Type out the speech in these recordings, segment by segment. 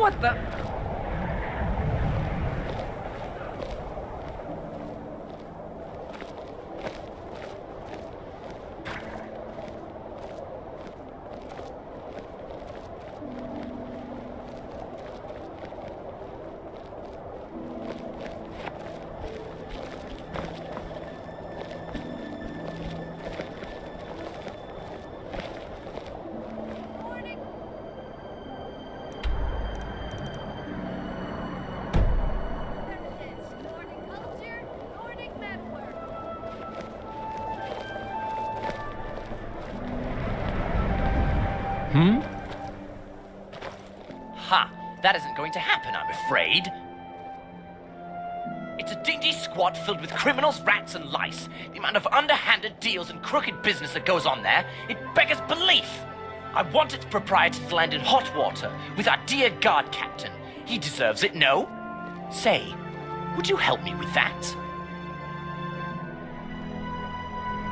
What the? Ha! That isn't going to happen, I'm afraid. It's a dingy squad filled with criminals, rats, and lice. The amount of underhanded deals and crooked business that goes on there, it beggars belief. I want its proprietor to land in hot water with our dear guard captain. He deserves it, no? Say, would you help me with that?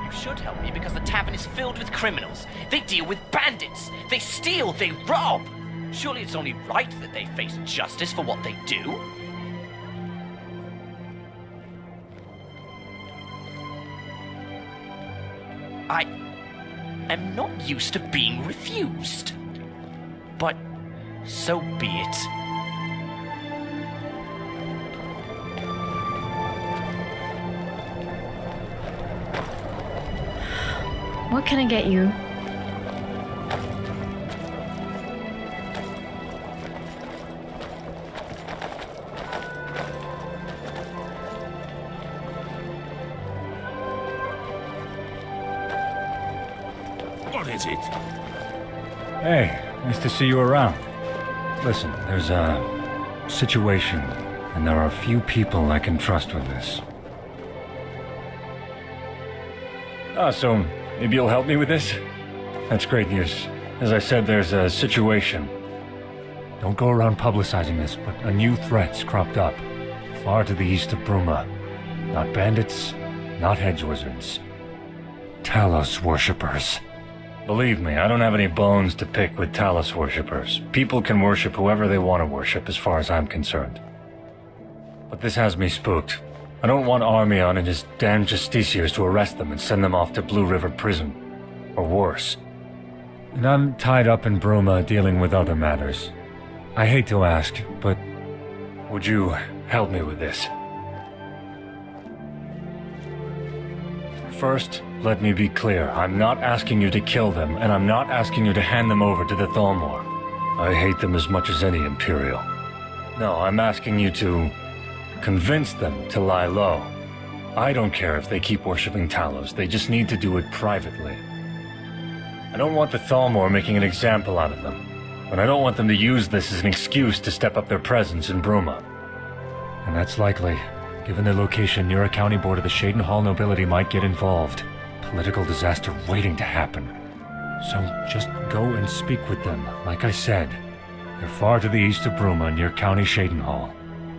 You should help me because the tavern is filled with criminals. They deal with bandits. They steal, they rob. Surely it's only right that they face justice for what they do. I am not used to being refused. But so be it. What can I get you? What is it? Hey, nice to see you around. Listen, there's a situation, and there are a few people I can trust with this. So maybe you'll help me with this? That's great news. As I said, there's a situation. Don't go around publicizing this, but a new threat's cropped up. Far to the east of Bruma. Not bandits, not hedge wizards. Talos worshippers. Believe me, I don't have any bones to pick with Talos worshippers. People can worship whoever they want to worship as far as I'm concerned. But this has me spooked. I don't want Armion and his damn justiciars to arrest them and send them off to Blue River Prison. Or worse. And I'm tied up in Bruma dealing with other matters. I hate to ask, but would you help me with this? First, let me be clear. I'm not asking you to kill them, and I'm not asking you to hand them over to the Thalmor. I hate them as much as any Imperial. No, I'm asking you to convince them to lie low. I don't care if they keep worshipping Talos, they just need to do it privately. I don't want the Thalmor making an example out of them, but I don't want them to use this as an excuse to step up their presence in Bruma. And that's likely. Given their location near a county board of the Shaden Hall nobility might get involved. Political disaster waiting to happen. So just go and speak with them, like I said. They're far to the east of Bruma near County Shaden Hall.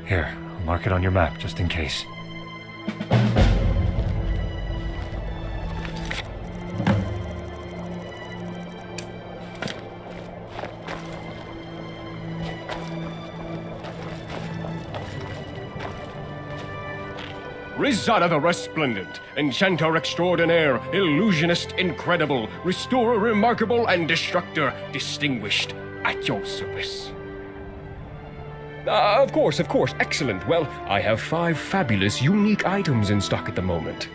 Here, I'll mark it on your map just in case. Rizada the Resplendent, Enchanter Extraordinaire, Illusionist Incredible, Restorer Remarkable, and Destructor Distinguished, at your service. Of course, excellent. Well, I have 5 fabulous, unique items in stock at the moment.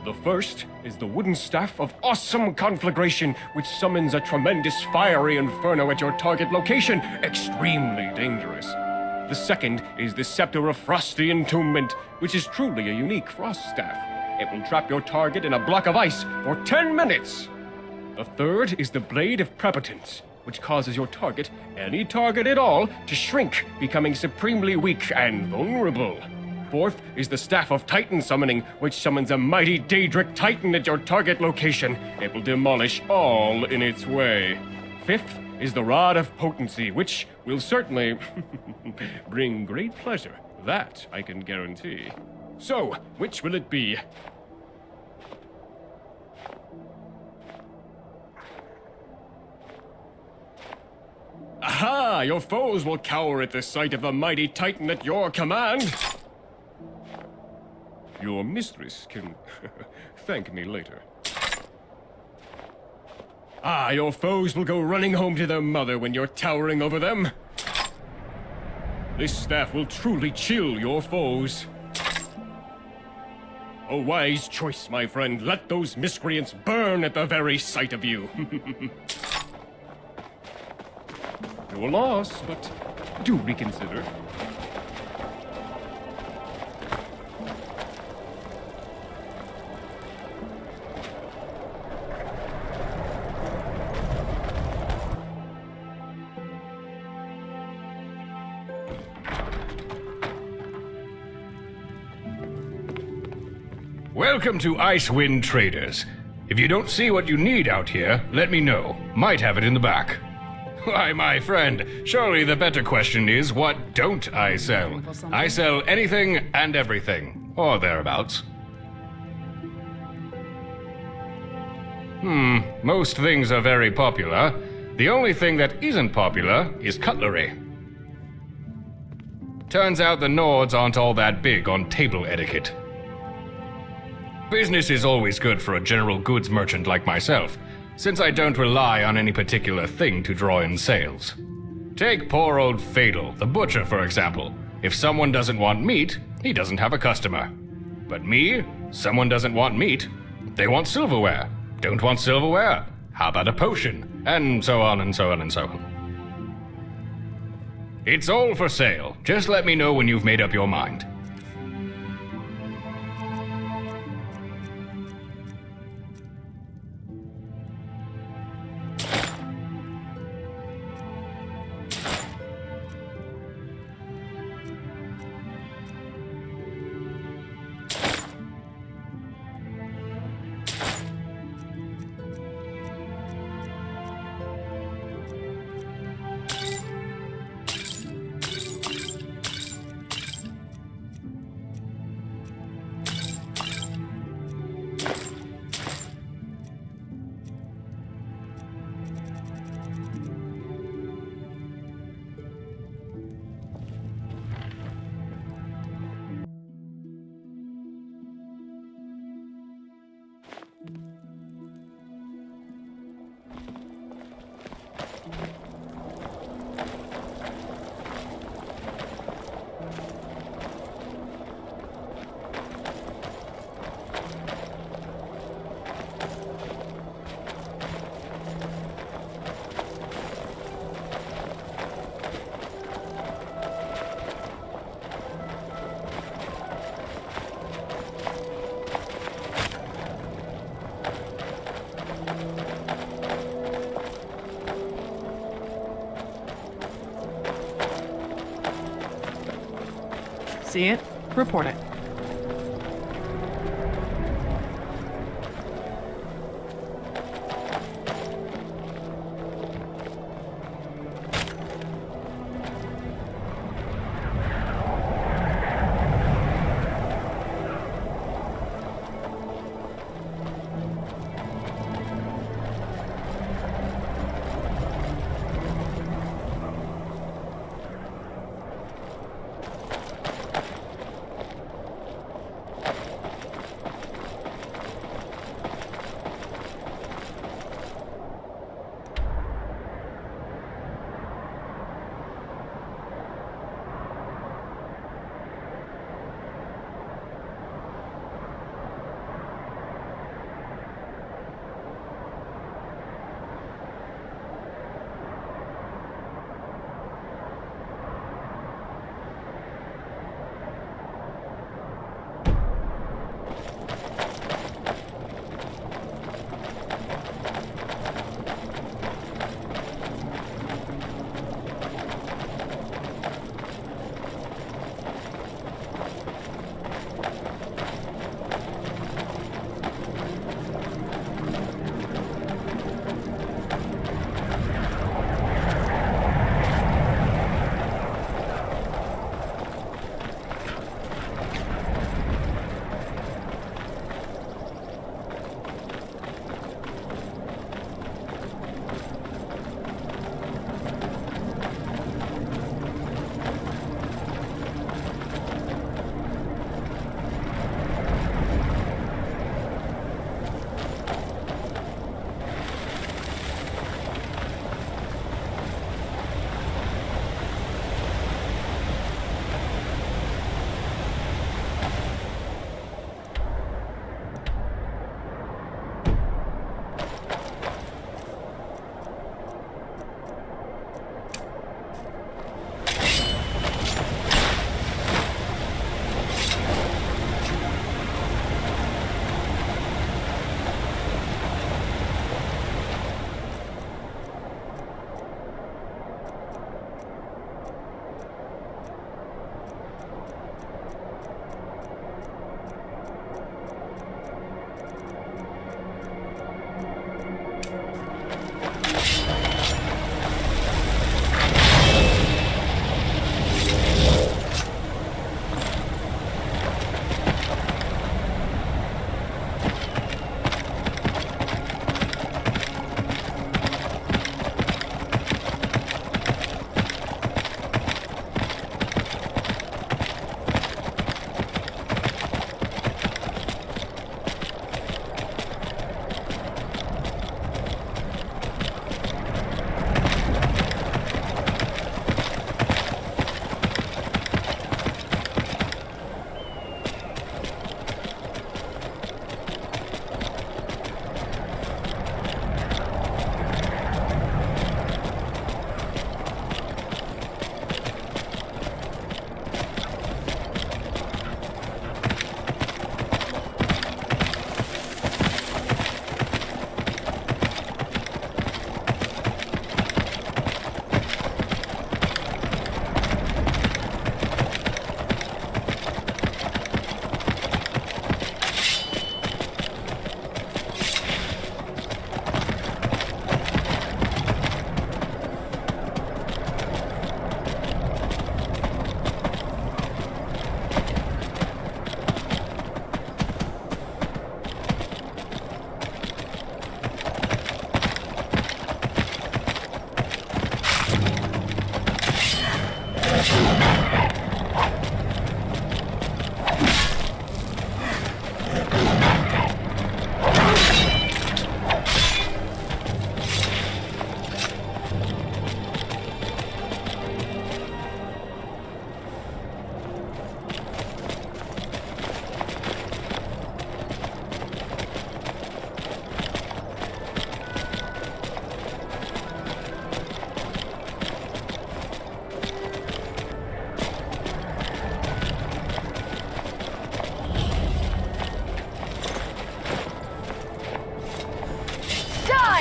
The first is the wooden staff of awesome conflagration, which summons a tremendous fiery inferno at your target location, extremely dangerous. The second is the Scepter of Frosty Entombment, which is truly a unique frost staff. It will trap your target in a block of ice for 10 minutes. The third is the Blade of Prepotence, which causes your target, any target at all, to shrink, becoming supremely weak and vulnerable. Fourth is the Staff of Titan Summoning, which summons a mighty Daedric Titan at your target location. It will demolish all in its way. Fifth is the Rod of Potency, which will certainly bring great pleasure. That I can guarantee. So, which will it be? Aha! your foes will cower at the sight of the mighty titan at your command. Your mistress can thank me later. Your foes will go running home to their mother when you're towering over them. This staff will truly chill your foes. A wise choice, my friend. Let those miscreants burn at the very sight of you. Your loss, but do reconsider. Welcome to Icewind Traders. If you don't see what you need out here, let me know. Might have it in the back. Why, my friend, surely the better question is, what don't I sell? I sell anything and everything, or thereabouts. Most things are very popular. The only thing that isn't popular is cutlery. Turns out the Nords aren't all that big on table etiquette. Business is always good for a general goods merchant like myself, since I don't rely on any particular thing to draw in sales. Take poor old Fadel, the butcher, for example. If someone doesn't want meat, he doesn't have a customer. But me, someone doesn't want meat, they want silverware. Don't want silverware? How about a potion? And so on and so on and so on. It's all for sale. Just let me know when you've made up your mind. See it? Report it.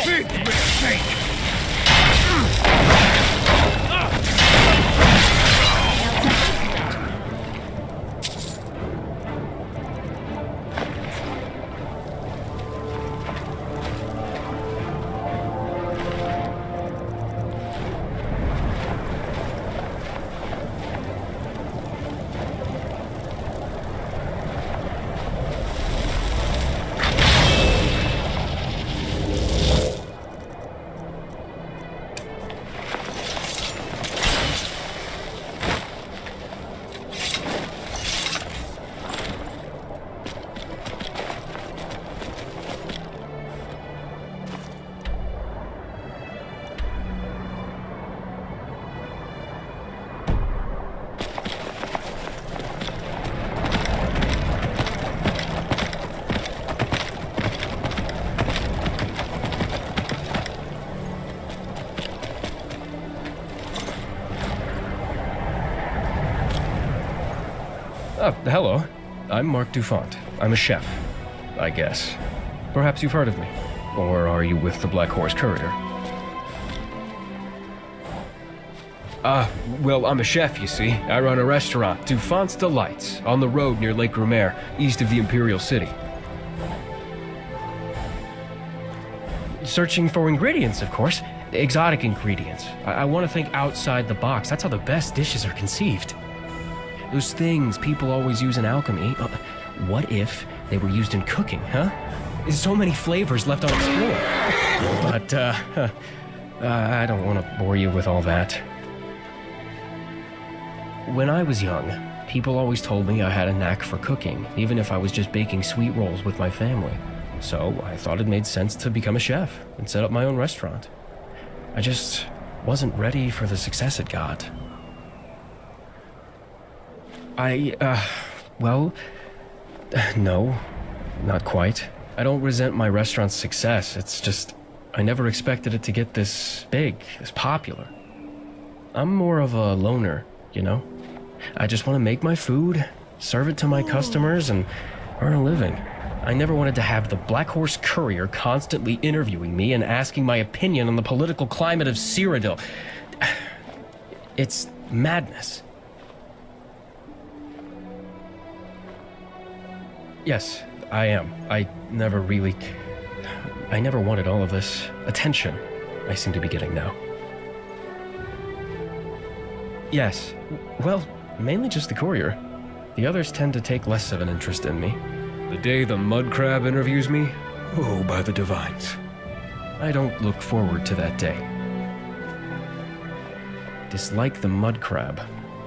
Big mistake! Oh, hello. I'm Mark Dufont. I'm a chef, I guess. Perhaps you've heard of me. Or are you with the Black Horse Courier? Well, I'm a chef, you see. I run a restaurant, Dufont's Delights, on the road near Lake Rumère, east of the Imperial City. Searching for ingredients, of course. Exotic ingredients. I want to think outside the box. That's how the best dishes are conceived. Those things people always use in alchemy. What if they were used in cooking, huh? There's so many flavors left unexplored. But, I don't want to bore you with all that. When I was young, people always told me I had a knack for cooking, even if I was just baking sweet rolls with my family. So I thought it made sense to become a chef and set up my own restaurant. I just wasn't ready for the success it got. No, not quite. I don't resent my restaurant's success. It's just, I never expected it to get this big, this popular. I'm more of a loner, you know? I just want to make my food, serve it to my customers, and earn a living. I never wanted to have the Black Horse Courier constantly interviewing me and asking my opinion on the political climate of Cyrodiil. It's madness. Yes, I am. I never wanted all of this attention I seem to be getting now. Yes, well, mainly just the courier. The others tend to take less of an interest in me. The day the mud crab interviews me, oh, by the divines. I don't look forward to that day. Dislike the mud crab.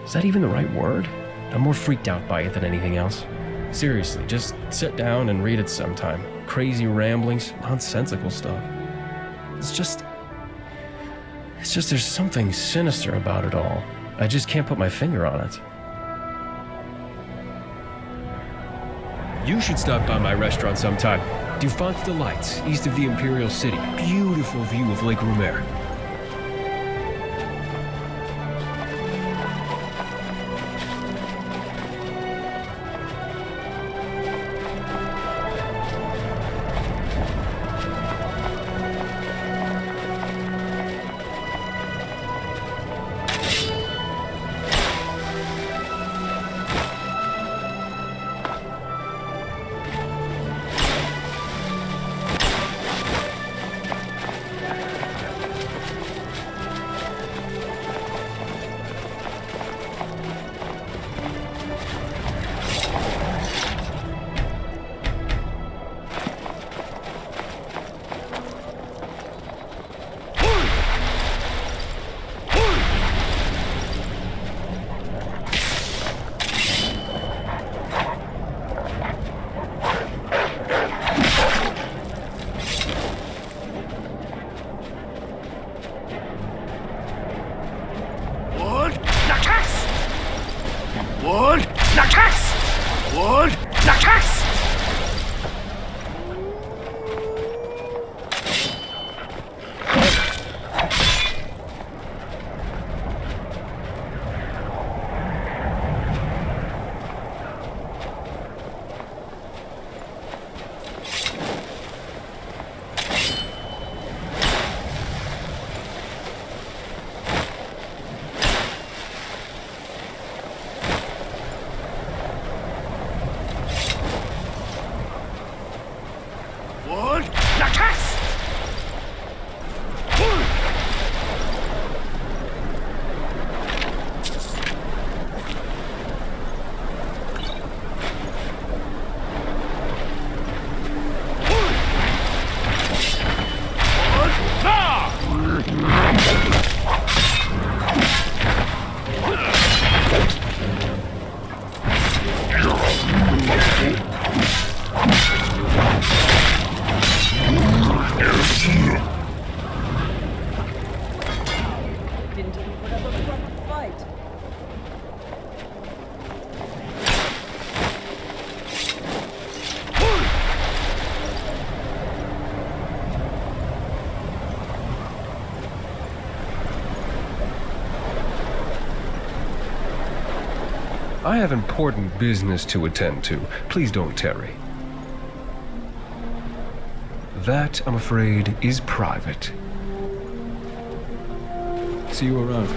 Is that even the right word? I'm more freaked out by it than anything else. Seriously, just sit down and read it sometime. Crazy ramblings, nonsensical stuff. It's just there's something sinister about it all. I just can't put my finger on it. You should stop by my restaurant sometime. Dufont's Delights, east of the Imperial City. Beautiful view of Lake Rumère. I have important business to attend to. Please don't tarry. That, I'm afraid, is private. See you around.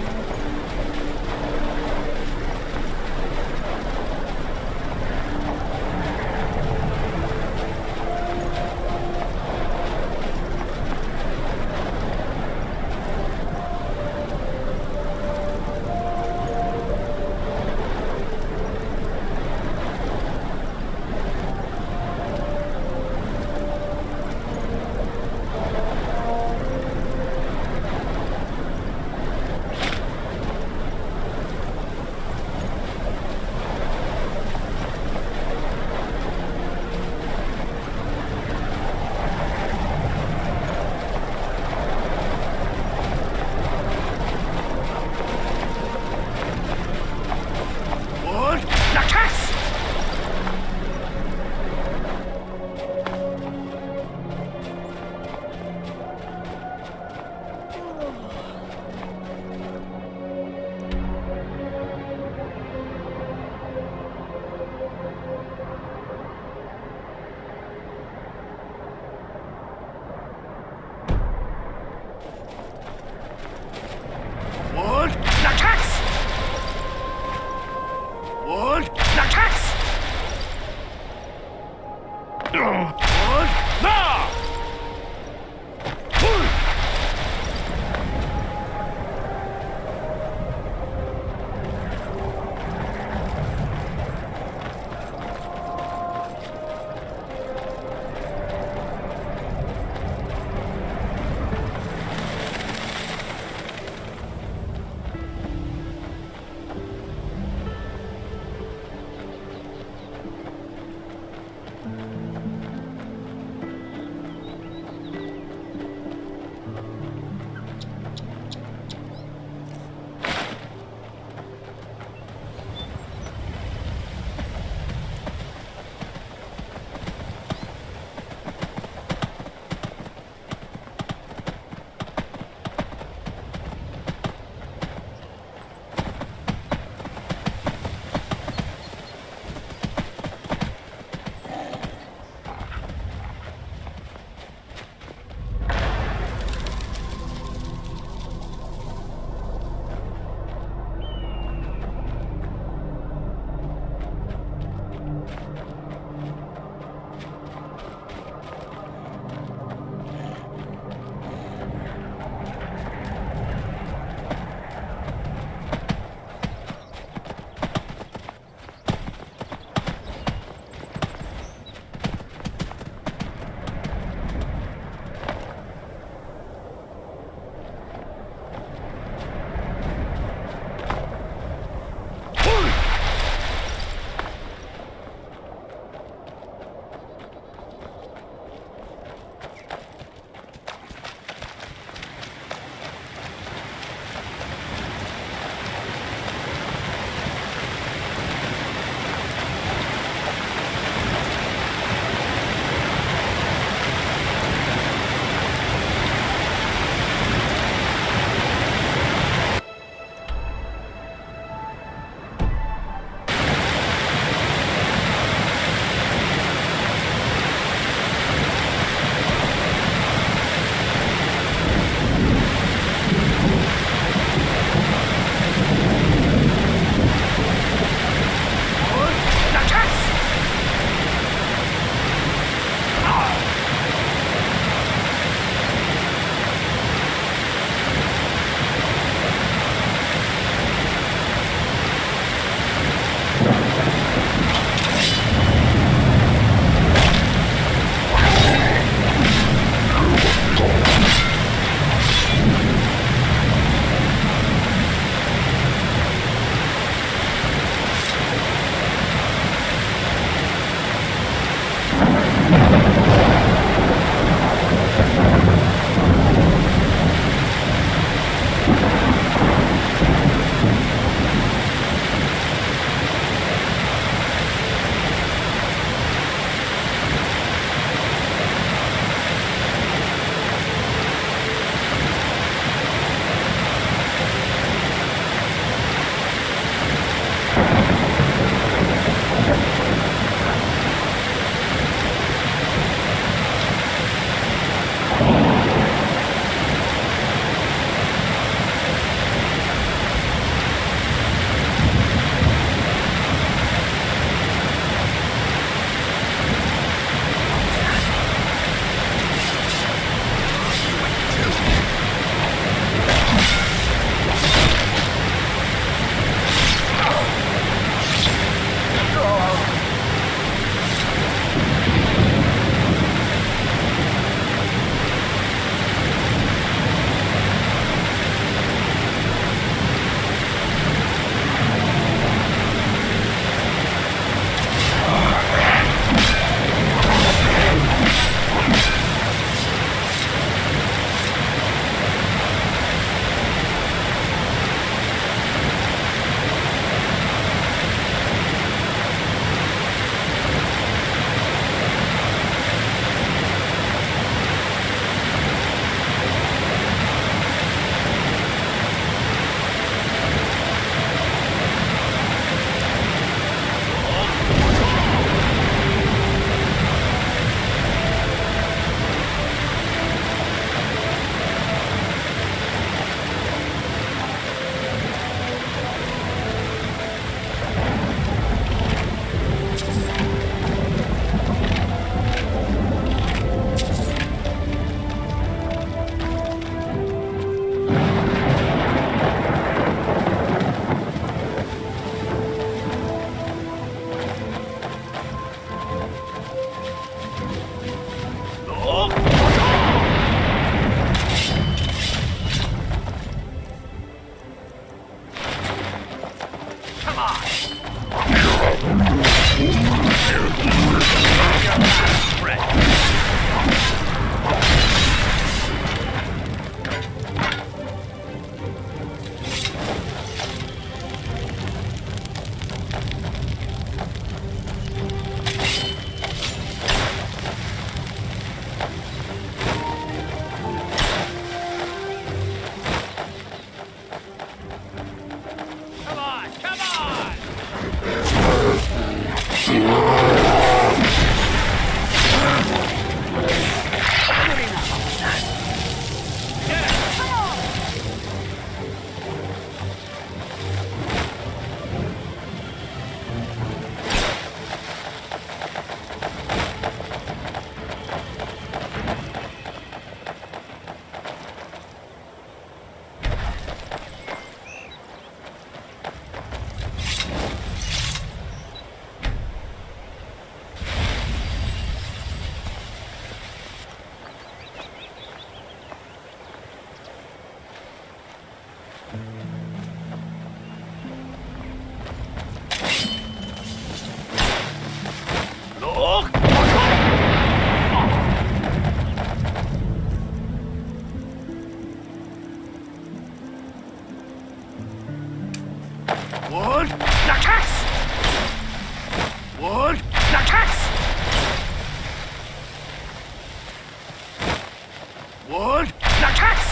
Wood! Nuggets!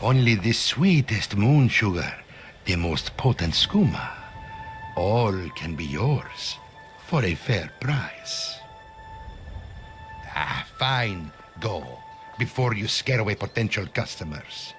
Only the sweetest moon sugar, the most potent skooma. All can be yours for a fair price. Ah, fine. Go, before you scare away potential customers.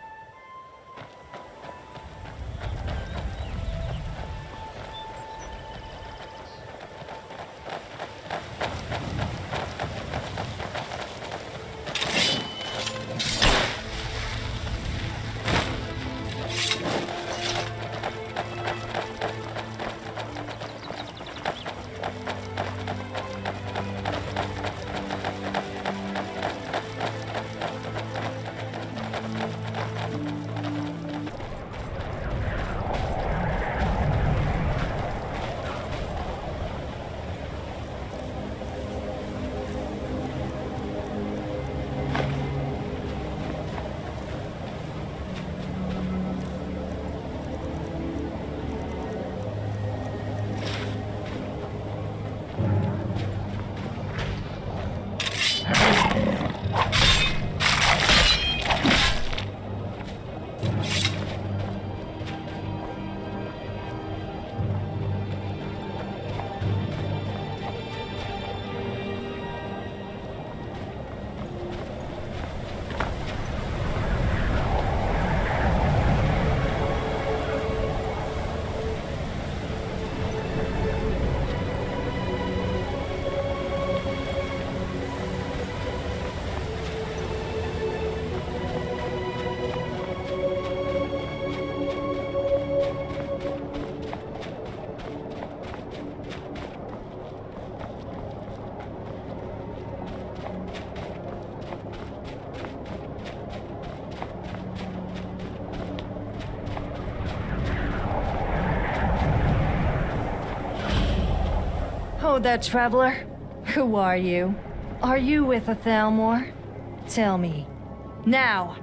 Oh, there, traveler. Who are you? Are you with a Thalmor? Tell me. Now!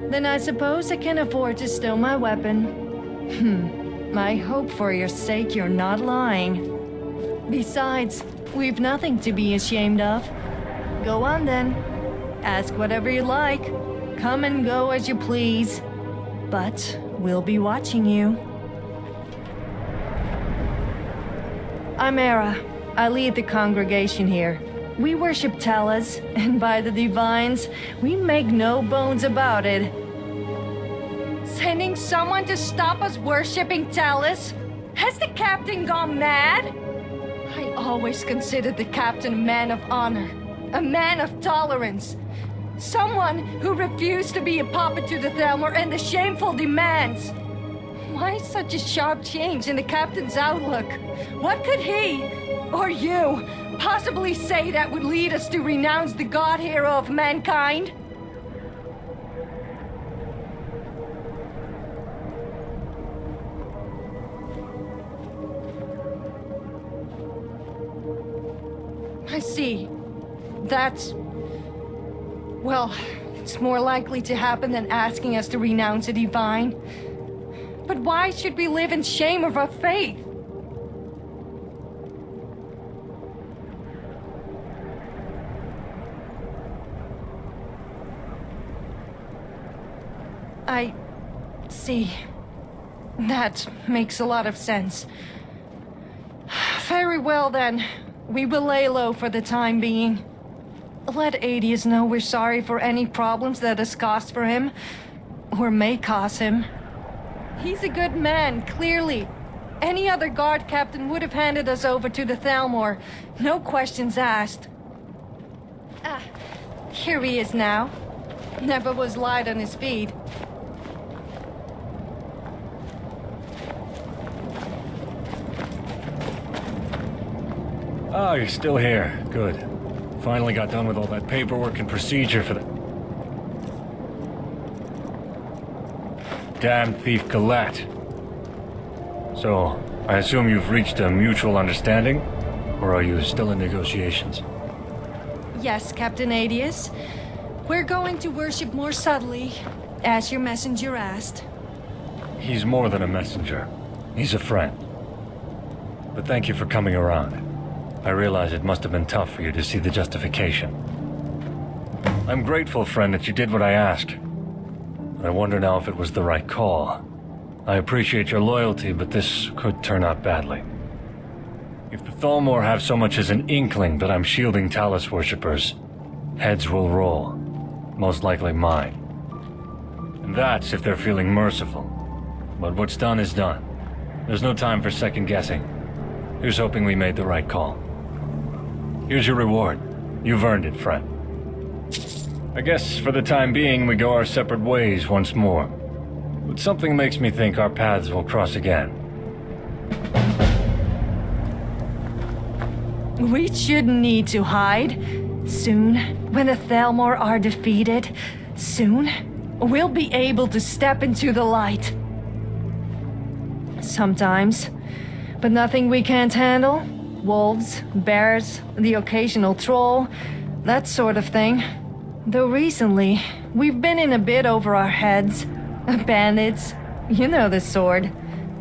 Then I suppose I can afford to stow my weapon. I hope for your sake you're not lying. Besides, we've nothing to be ashamed of. Go on then. Ask whatever you like. Come and go as you please. But we'll be watching you. I'm Era. I lead the congregation here. We worship Talas, and by the divines, we make no bones about it. Sending someone to stop us worshipping Talas? Has the captain gone mad? I always considered the captain a man of honor, a man of tolerance. Someone who refused to be a puppet to the Thalmor and the shameful demands. Why such a sharp change in the captain's outlook? What could he, or you, possibly say that would lead us to renounce the god hero of mankind? I see. That's... well, it's more likely to happen than asking us to renounce a divine. But why should we live in shame of our faith? I see. That makes a lot of sense. Very well then. We will lay low for the time being. Let Adius know we're sorry for any problems that has caused for him, or may cause him. He's a good man, clearly. Any other guard captain would have handed us over to the Thalmor. No questions asked. Here he is now. Never was light on his feet. Ah, you're still here. Good. Finally got done with all that paperwork and procedure for the... Damn thief Galette. So, I assume you've reached a mutual understanding? Or are you still in negotiations? Yes, Captain Adius. We're going to worship more subtly, as your messenger asked. He's more than a messenger. He's a friend. But thank you for coming around. I realize it must have been tough for you to see the justification. I'm grateful, friend, that you did what I asked. But I wonder now if it was the right call. I appreciate your loyalty, but this could turn out badly. If the Thalmor have so much as an inkling that I'm shielding Talus worshippers, heads will roll. Most likely mine. And that's if they're feeling merciful. But what's done is done. There's no time for second guessing. Here's hoping we made the right call. Here's your reward. You've earned it, friend. I guess for the time being we go our separate ways once more. But something makes me think our paths will cross again. We shouldn't need to hide. Soon, when the Thalmor are defeated, soon, we'll be able to step into the light. Sometimes, but nothing we can't handle. Wolves, bears, the occasional troll, that sort of thing. Though recently, we've been in a bit over our heads. Bandits, you know the sort.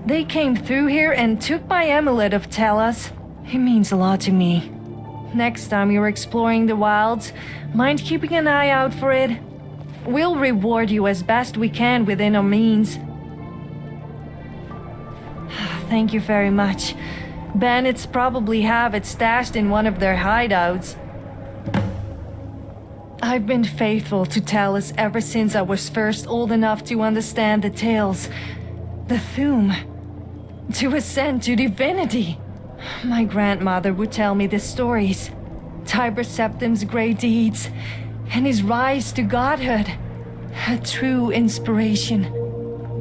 They came through here and took my amulet of Tellus. It means a lot to me. Next time you're exploring the wilds, mind keeping an eye out for it? We'll reward you as best we can within our means. Thank you very much. Bandits probably have it stashed in one of their hideouts. I've been faithful to Talus ever since I was first old enough to understand the tales. The Thume. To ascend to divinity. My grandmother would tell me the stories. Tiber Septim's great deeds, and his rise to godhood. A true inspiration.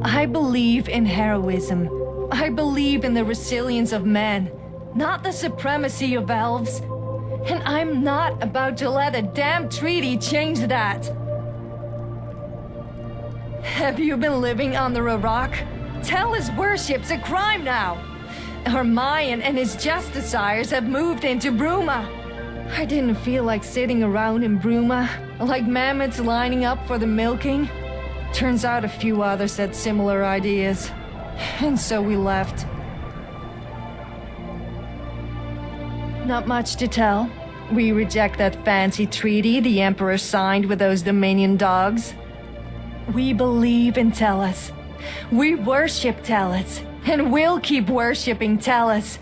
I believe in heroism. I believe in the resilience of men, not the supremacy of elves. And I'm not about to let a damn treaty change that. Have you been living under a rock? Tellus worship's a crime now. Hermione and his justiciars have moved into Bruma. I didn't feel like sitting around in Bruma, like mammoths lining up for the milking. Turns out a few others had similar ideas. And so we left. Not much to tell. We reject that fancy treaty the Emperor signed with those Dominion dogs. We believe in Tellus. We worship Tellus. And we'll keep worshipping Tellus.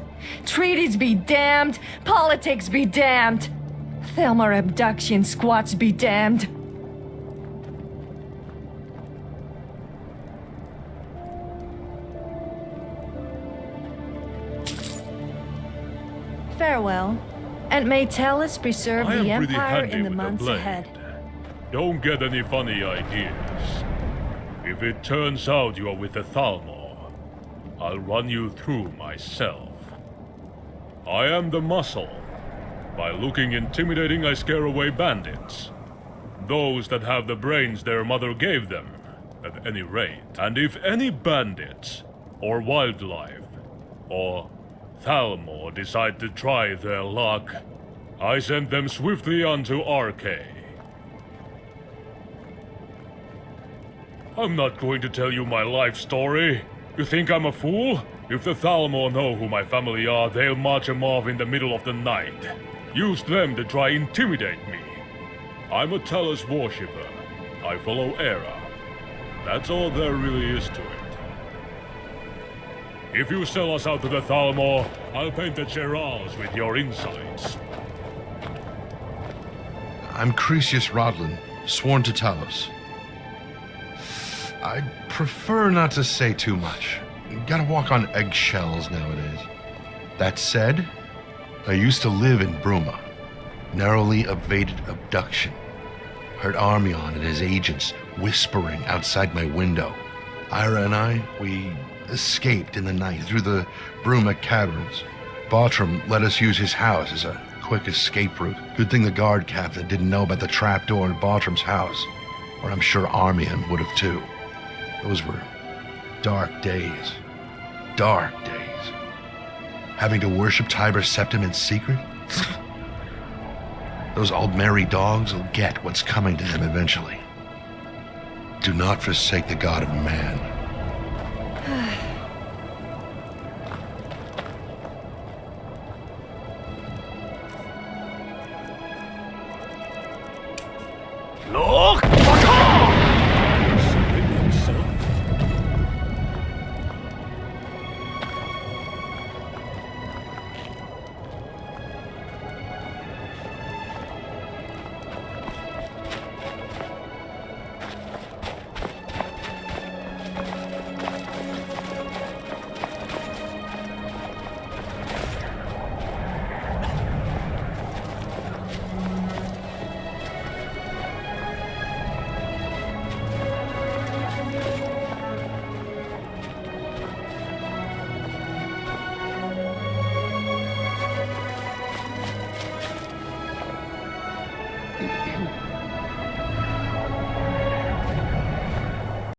Treaties be damned, politics be damned. Thalmor abduction squats be damned. Farewell, and may Tellus preserve the Empire in the months ahead. Don't get any funny ideas. If it turns out you're with the Thalmor, I'll run you through myself. I am the muscle. By looking intimidating, I scare away bandits. Those that have the brains their mother gave them, at any rate. And if any bandits, or wildlife, or Thalmor decide to try their luck, I send them swiftly onto Archay. I'm not going to tell you my life story. You think I'm a fool? If the Thalmor know who my family are, they'll march 'em off in the middle of the night. Use them to try intimidate me. I'm a Tellus worshipper. I follow Era. That's all there really is to it. If you sell us out to the Thalmor, I'll paint the Gerals with your insides. I'm Crucius Rodlin, sworn to Talos. I prefer not to say too much. Gotta walk on eggshells nowadays. That said, I used to live in Bruma. Narrowly evaded abduction. Heard Armion and his agents whispering outside my window. Ira and I, we escaped in the night through the Bruma caverns. Bartram let us use his house as a quick escape route. Good thing the guard captain didn't know about the trapdoor in Bartram's house, or I'm sure Armion would have too. Those were dark days. Dark days. Having to worship Tiber Septim in secret? Those Aldmeri dogs will get what's coming to them eventually. Do not forsake the god of man.